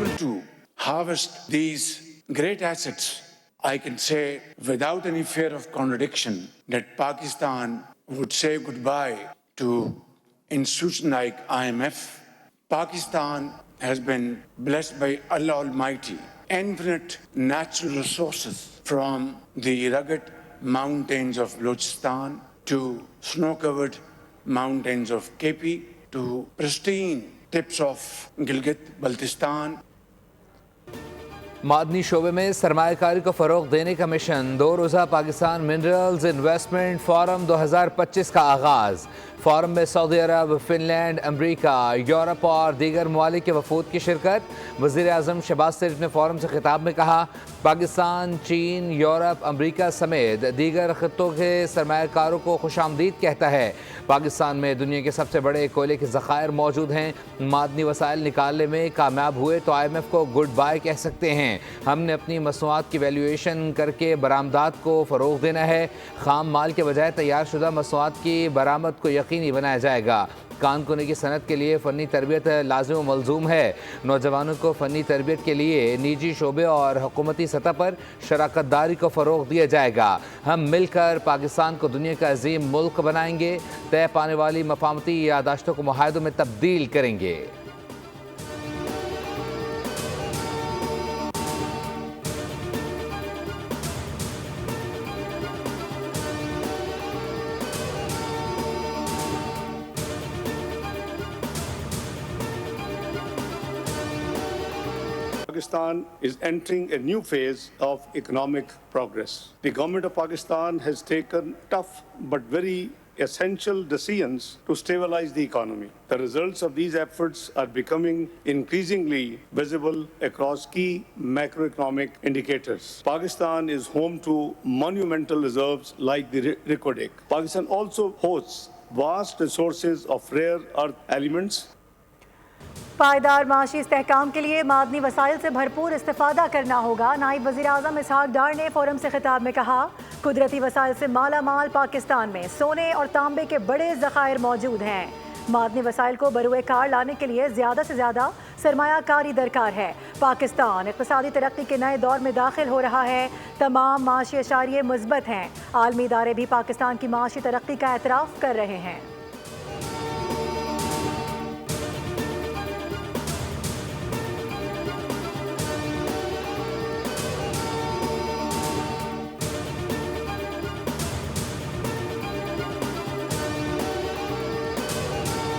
able to harvest these great assets, I can say without any fear of contradiction that Pakistan would say goodbye to institutions like IMF. Pakistan has been blessed by Allah Almighty, infinite natural resources from the rugged mountains of Balochistan to snow-covered mountains of KP to pristine tips of Gilgit-Baltistan. मादनी शोबे में सरमायाकारी को फ़रोग़ देने का mission 2 रोज़ा Pakistan minerals investment forum 2025 का आगाज़। Forum में Saudi अरब, Finland, अमरीका, Europe और दीगर ममालिक के वफूद की शिरकत। वज़ीर आज़म शहबाज शरीफ ने फोरम से खिताब में कहा, पाकिस्तान, चीन, यूरोप, अमरीका समेत दीगर ख़ित्तों के सरमायाकारों को खुशामदीद कहता है। पाकिस्तान में दुनिया के सबसे बड़े कोयले के ज़खायर मौजूद हैं। मादनी वसाइल निकालने में कामयाब हुए तो IMF को गुड बाय कह सकते हैं। हमने अपनी मसनूआत की वैल्यूएशन करके बरामदात को फ़रोग़ देना है। खाम माल के बजाय तैयार शुदा मसनूआत की बरामद को यकीनी बनाया जाएगा। कानकुनी की सनत के लिए फ़नी तरबियत लाज़िम व मलज़ूम है। नौजवानों को फ़नी तरबियत के लिए निजी शोबे और हुकूमती सतह पर शराकत दारी को फ़रोग़ दिया जाएगा। हम मिलकर पाकिस्तान को दुनिया का अजीम मुल्क बनाएंगे। तय पाने वाली मफाहमती यादाश्तों को मुआहदों में तब्दील करेंगे। Pakistan is entering a new phase of economic progress. The government of Pakistan has taken tough but very essential decisions to stabilize the economy. The results of these efforts are becoming increasingly visible across key macroeconomic indicators. Pakistan is home to monumental reserves like the Reko. Pakistan also hosts vast resources of rare earth elements. पायदार माशी इस्तेहकाम के लिए मादनी वसाइल से भरपूर इस्तेफादा करना होगा। नायब वज़ीर आज़म इसहाक डार ने फोरम से खिताब में कहा, कुदरती वसाइल से माला माल पाकिस्तान में सोने और तांबे के बड़े ज़खायर मौजूद हैं। मादनी वसाइल को बरूए कार लाने के लिए ज़्यादा से ज़्यादा सरमायाकारी दरकार है। पाकिस्तान इक़्तिसादी तरक्की के नए दौर में दाखिल हो रहा है। तमाम माशी अशारिये मुस्बत हैं। आलमी इदारे भी पाकिस्तान की माशी तरक्की का एतराफ़ कर रहे हैं।